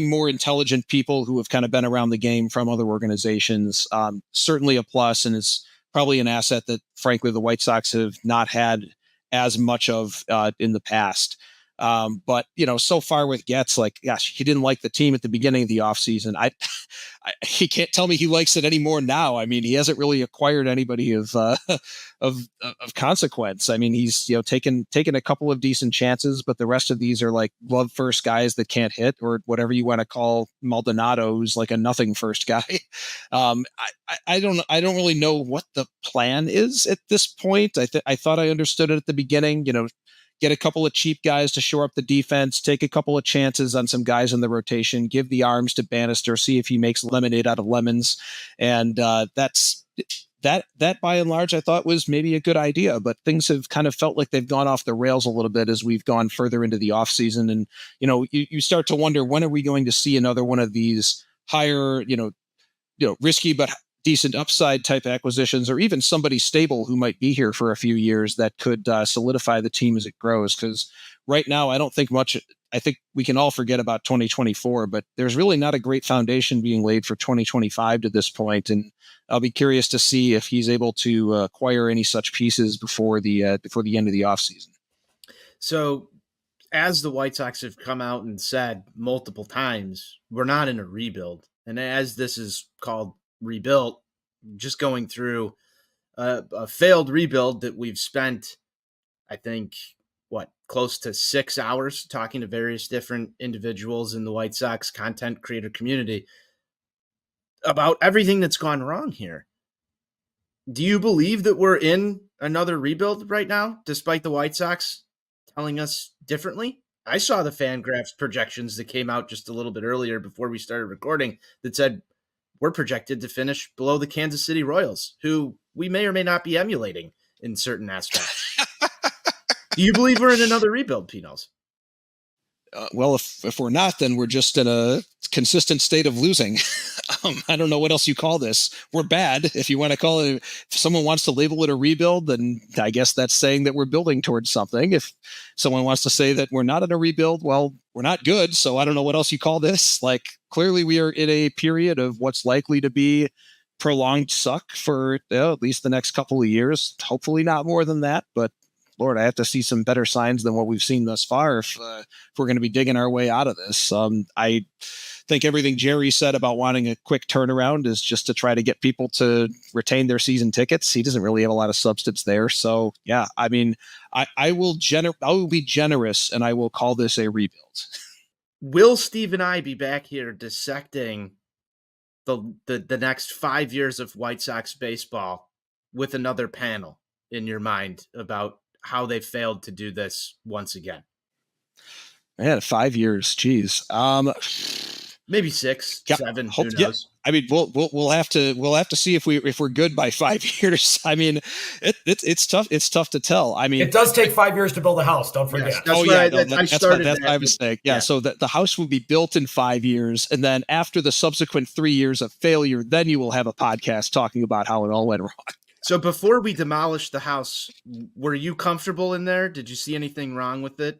more intelligent people who have kind of been around the game from other organizations, certainly a plus. And it's probably an asset that frankly, the White Sox have not had as much of in the past. But, so far with Getz, like, gosh, he didn't like the team at the beginning of the offseason. He can't tell me he likes it anymore now. I mean, he hasn't really acquired anybody of consequence. I mean, he's, taken a couple of decent chances, but the rest of these are like glove first guys that can't hit, or whatever you want to call Maldonado, who's like a nothing first guy. I don't really know what the plan is at this point. I thought I understood it at the beginning, get a couple of cheap guys to shore up the defense, take a couple of chances on some guys in the rotation, give the arms to Bannister, see if he makes lemonade out of lemons. And that's that by and large, I thought was maybe a good idea, but things have kind of felt like they've gone off the rails a little bit as we've gone further into the offseason. And, you start to wonder, when are we going to see another one of these higher, risky, but decent upside type acquisitions, or even somebody stable who might be here for a few years that could solidify the team as it grows. Because right now, I don't think much. I think we can all forget about 2024, but there's really not a great foundation being laid for 2025 to this point. And I'll be curious to see if he's able to acquire any such pieces before the end of the offseason. So, as the White Sox have come out and said multiple times, we're not in a rebuild. And as this is called rebuilt, just going through a failed rebuild that we've spent, I think, close to 6 hours talking to various different individuals in the White Sox content creator community about everything that's gone wrong here. Do you believe that we're in another rebuild right now, despite the White Sox telling us differently? I saw the Fangraphs projections that came out just a little bit earlier before we started recording that said we're projected to finish below the Kansas City Royals, who we may or may not be emulating in certain aspects. Do you believe we're in another rebuild, Pinos? Well, if we're not, then we're just in a consistent state of losing. I don't know what else you call this. We're bad. If you want to call it, if someone wants to label it a rebuild, then I guess that's saying that we're building towards something. If someone wants to say that we're not in a rebuild, well, we're not good. So I don't know what else you call this. Like, clearly we are in a period of what's likely to be prolonged suck for at least the next couple of years. Hopefully not more than that, but Lord, I have to see some better signs than what we've seen thus far if we're going to be digging our way out of this. I think everything Jerry said about wanting a quick turnaround is just to try to get people to retain their season tickets. He doesn't really have a lot of substance there. So, yeah, I mean, I will be generous, and I will call this a rebuild. Will Steve and I be back here dissecting the next 5 years of White Sox baseball with another panel in your mind about how they failed to do this once again? Man, 5 years, geez. Maybe 6, 7. Who knows? Yeah. I mean, we'll have to see if we're good by 5 years. I mean, it's tough. It's tough to tell. I mean, it does take 5 years to build a house. Don't forget. Yes, that's what I was saying. Yeah. So the house will be built in 5 years, and then after the subsequent 3 years of failure, then you will have a podcast talking about how it all went wrong. So before we demolished the house, were you comfortable in there? Did you see anything wrong with it?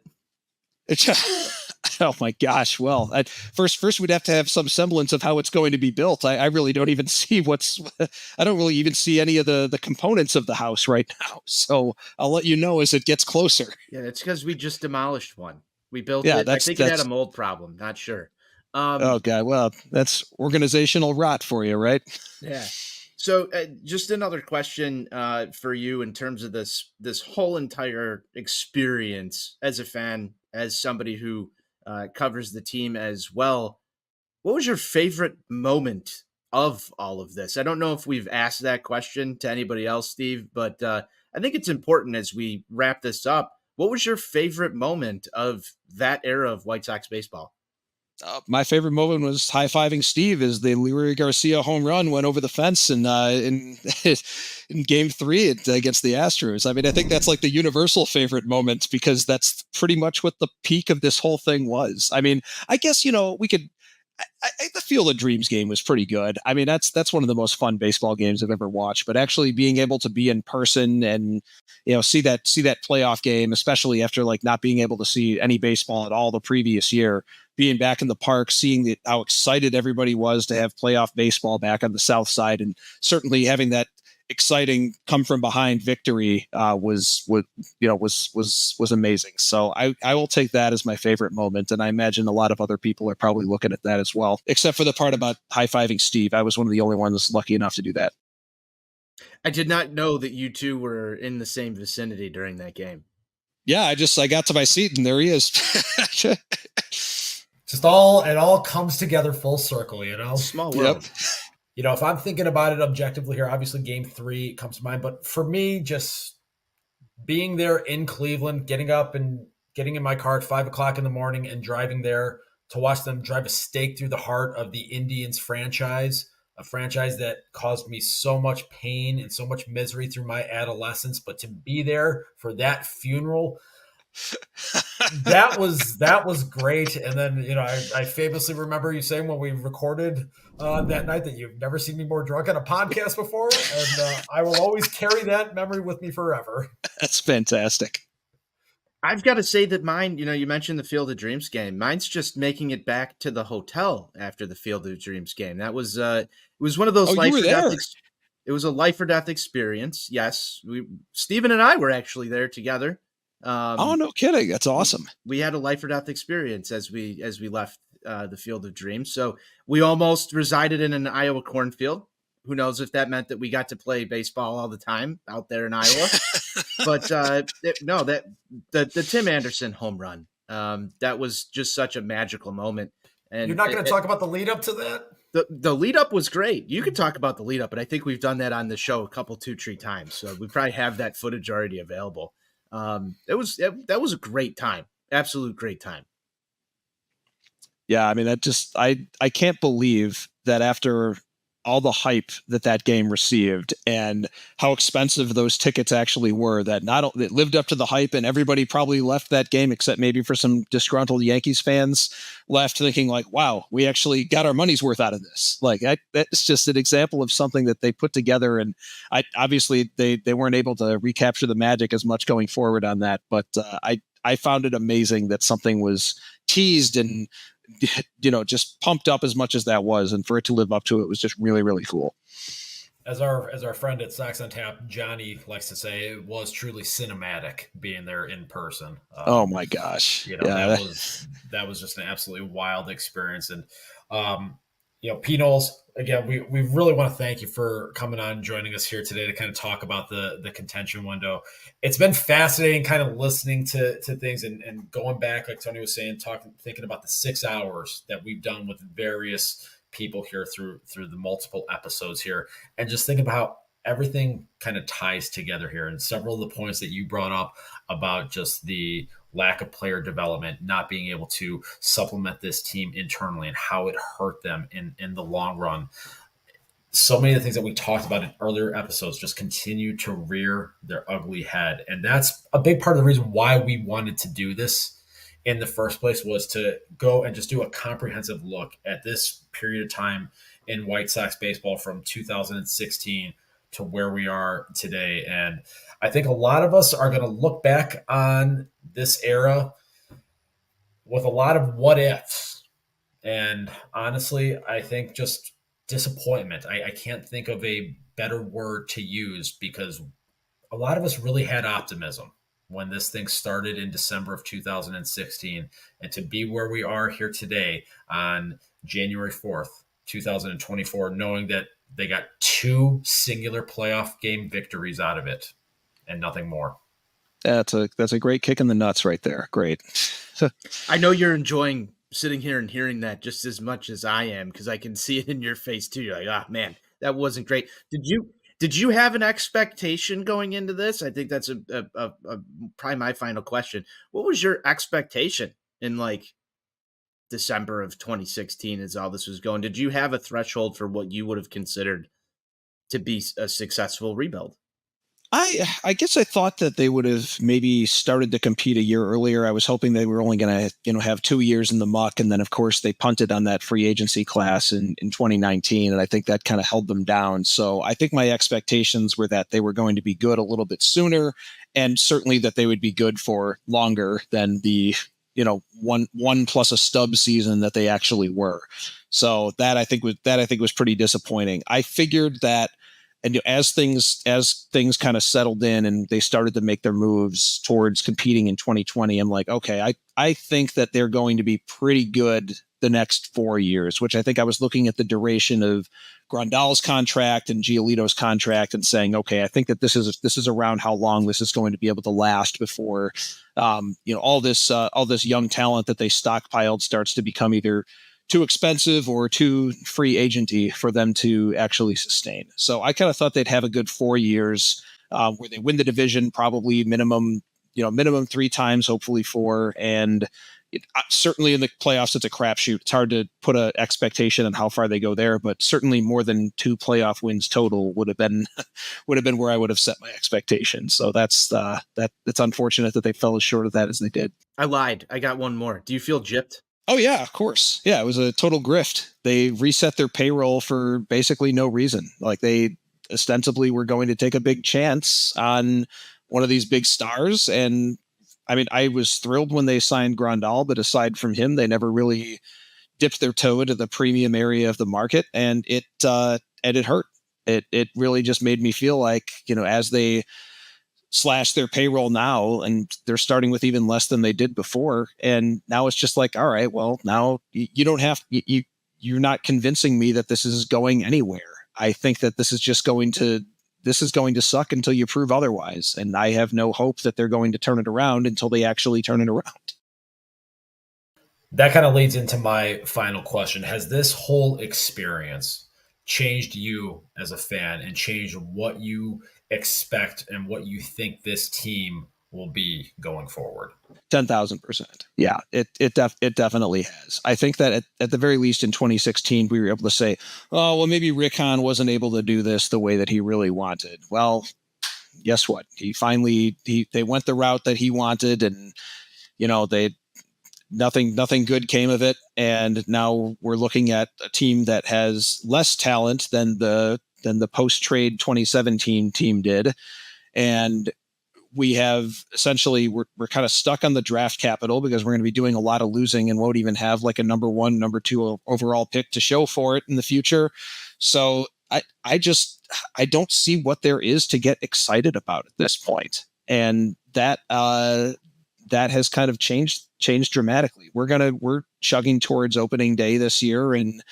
Oh my gosh. Well, first we'd have to have some semblance of how it's going to be built. I really don't even see I don't really even see any of the components of the house right now. So I'll let you know as it gets closer. Yeah, it's because we just demolished one. We built it. I think it had a mold problem. Not sure. Oh God. Well, that's organizational rot for you, right? Yeah. So just another question for you in terms of this whole entire experience as a fan, as somebody who covers the team as well. What was your favorite moment of all of this? I don't know if we've asked that question to anybody else, Steve, but I think it's important as we wrap this up. What was your favorite moment of that era of White Sox baseball? My favorite moment was high-fiving Steve as the Luis Garcia home run went over the fence in Game 3 against the Astros. I mean, I think that's like the universal favorite moment because that's pretty much what the peak of this whole thing was. I mean, I guess, we could. The Field of Dreams game was pretty good. I mean, that's one of the most fun baseball games I've ever watched. But actually being able to be in person and see that playoff game, especially after like not being able to see any baseball at all the previous year, being back in the park, seeing how excited everybody was to have playoff baseball back on the South Side, and certainly having that exciting come from behind victory was amazing. So I will take that as my favorite moment, and I imagine a lot of other people are probably looking at that as well, except for the part about high-fiving Steve. I was one of the only ones lucky enough to do that. I did not know that you two were in the same vicinity during that game. Yeah, I got to my seat and there he is. It all comes together full circle, Small world. Yep. If I'm thinking about it objectively here, obviously Game 3 comes to mind. But for me, just being there in Cleveland, getting up and getting in my car at 5 o'clock in the morning and driving there to watch them drive a stake through the heart of the Indians franchise, a franchise that caused me so much pain and so much misery through my adolescence. But to be there for that funeral, that was great. And then I famously remember you saying when we recorded that night that you've never seen me more drunk on a podcast before, and I will always carry that memory with me forever. That's fantastic. I've got to say that mine, you mentioned the Field of Dreams game. Mine's just making it back to the hotel after the Field of Dreams game. That was it was one of those life or death. It was a life or death experience. Yes, Steven and I were actually there together. Oh, no kidding. That's awesome. We had a life or death experience as we left the Field of Dreams. So we almost resided in an Iowa cornfield. Who knows if that meant that we got to play baseball all the time out there in Iowa. But the Tim Anderson home run, that was just such a magical moment. And you're not going to talk about the lead up to that? The lead up was great. You could talk about the lead up, but I think we've done that on the show a couple 2-3 times. So we probably have that footage already available. That was a great time. Absolute great time. Yeah. I mean, I can't believe that after all the hype that game received and how expensive those tickets actually were, that it lived up to the hype, and everybody probably left that game, except maybe for some disgruntled Yankees fans, left thinking like, wow, we actually got our money's worth out of this. Like that's just an example of something that they put together. And obviously they weren't able to recapture the magic as much going forward on that. But I found it amazing that something was teased and just pumped up as much as that was, and for it to live up to it was just really, really cool. As our friend at Sox on Tap, Johnny, likes to say, it was truly cinematic being there in person. Oh my gosh. That was just an absolutely wild experience. And P. Knowles, again, we really want to thank you for coming on and joining us here today to kind of talk about the contention window. It's been fascinating kind of listening to things and going back, like Tony was saying, thinking about the 6 hours that we've done with various people here through the multiple episodes here, and just thinking about how everything kind of ties together here. And several of the points that you brought up about just the lack of player development, not being able to supplement this team internally, and how it hurt them in the long run. So many of the things that we talked about in earlier episodes just continue to rear their ugly head. And that's a big part of the reason why we wanted to do this in the first place, was to go and just do a comprehensive look at this period of time in White Sox baseball from 2016 to where we are today. And I think a lot of us are going to look back on this era with a lot of what ifs. And honestly, I think just disappointment. I can't think of a better word to use, because a lot of us really had optimism when this thing started in December of 2016. And to be where we are here today on January 4th, 2024, knowing that they got 2 singular playoff game victories out of it and nothing more. That's a great kick in the nuts right there. Great. I know you're enjoying sitting here and hearing that just as much as I am, because I can see it in your face too. You're like, man, that wasn't great. Did you have an expectation going into this? I think that's a probably my final question. What was your expectation in like December of 2016 as all this was going? Did you have a threshold for what you would have considered to be a successful rebuild? I guess I thought that they would have maybe started to compete a year earlier. I was hoping they were only going to, have 2 years in the muck. And then, of course, they punted on that free agency class in 2019. And I think that kind of held them down. So I think my expectations were that they were going to be good a little bit sooner, and certainly that they would be good for longer than the, one plus a stub season that they actually were. So that I think was pretty disappointing. I figured that, and as things kind of settled in and they started to make their moves towards competing in 2020, I'm like, okay, I think that they're going to be pretty good the next 4 years, which I think I was looking at the duration of Grandal's contract and Giolito's contract and saying, okay, I think that this is around how long this is going to be able to last before, all this young talent that they stockpiled starts to become either too expensive or too free agenty for them to actually sustain. So I kind of thought they'd have a good 4 years where they win the division, probably minimum 3 times, hopefully 4. And certainly in the playoffs, it's a crapshoot. It's hard to put an expectation on how far they go there, but certainly more than 2 playoff wins total would have been where I would have set my expectations. So that's it's unfortunate that they fell as short of that as they did. I lied. I got one more. Do you feel gypped? Oh, yeah, of course. Yeah, it was a total grift. They reset their payroll for basically no reason. Like, they ostensibly were going to take a big chance on one of these big stars. And I mean, I was thrilled when they signed Grandal, but aside from him, they never really dipped their toe into the premium area of the market. And it hurt. It really just made me feel like, as they slash their payroll now, and they're starting with even less than they did before. And now it's just like, all right, well, now you don't have, you're not convincing me that this is going anywhere. I think that this is going to suck until you prove otherwise. And I have no hope that they're going to turn it around until they actually turn it around. That kind of leads into my final question. Has this whole experience changed you as a fan and changed what you expect and what you think this team will be going forward. 10,000%. Yeah, it definitely has. I think that at the very least in 2016, we were able to say, oh, well, maybe Rick Hahn wasn't able to do this the way that he really wanted. Well, guess what? They went the route that he wanted, and nothing good came of it. And now we're looking at a team that has less talent than the post-trade 2017 team did. And we have essentially, we're kind of stuck on the draft capital because we're going to be doing a lot of losing and won't even have like a number 1, number 2 overall pick to show for it in the future. So I don't see what there is to get excited about at this point. And that has kind of changed dramatically. We're chugging towards opening day this year, and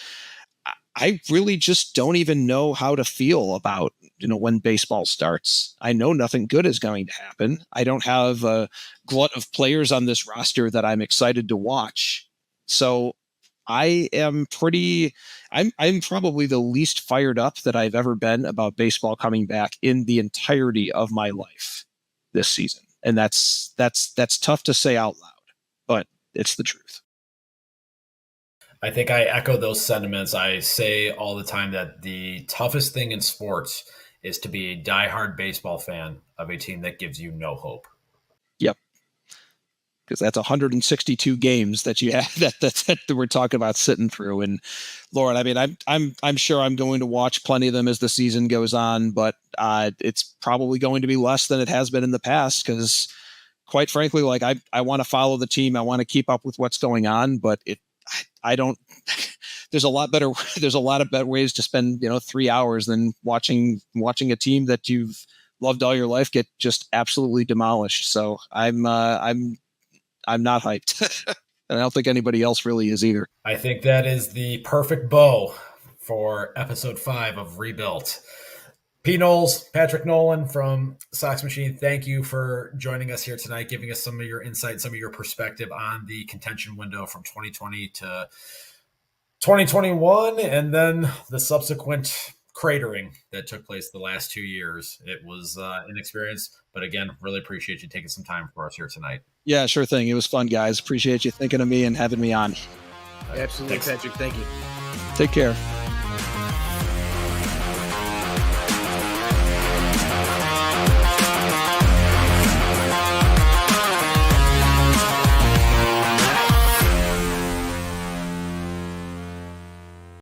I really just don't even know how to feel about, when baseball starts. I know nothing good is going to happen. I don't have a glut of players on this roster that I'm excited to watch. So I'm probably the least fired up that I've ever been about baseball coming back in the entirety of my life this season. And that's tough to say out loud, but it's the truth. I think I echo those sentiments. I say all the time that the toughest thing in sports is to be a diehard baseball fan of a team that gives you no hope. Yep. Because that's 162 games that you have that we're talking about sitting through. And Lord, I mean, I'm sure I'm going to watch plenty of them as the season goes on, but it's probably going to be less than it has been in the past. Because quite frankly, like I want to follow the team. I want to keep up with what's going on, but I don't. There's a lot of better ways to spend 3 hours than watching a team that you've loved all your life get just absolutely demolished. So I'm not hyped, and I don't think anybody else really is either. I think that is the perfect bow for episode 5 of Rebuilt. P. Knowles, Patrick Nolan from Sox Machine, thank you for joining us here tonight, giving us some of your insight, some of your perspective on the contention window from 2020 to 2021, and then the subsequent cratering that took place the last 2 years. It was an experience, but again, really appreciate you taking some time for us here tonight. Yeah, sure thing. It was fun, guys. Appreciate you thinking of me and having me on. Absolutely, thanks. Patrick. Thank you. Take care.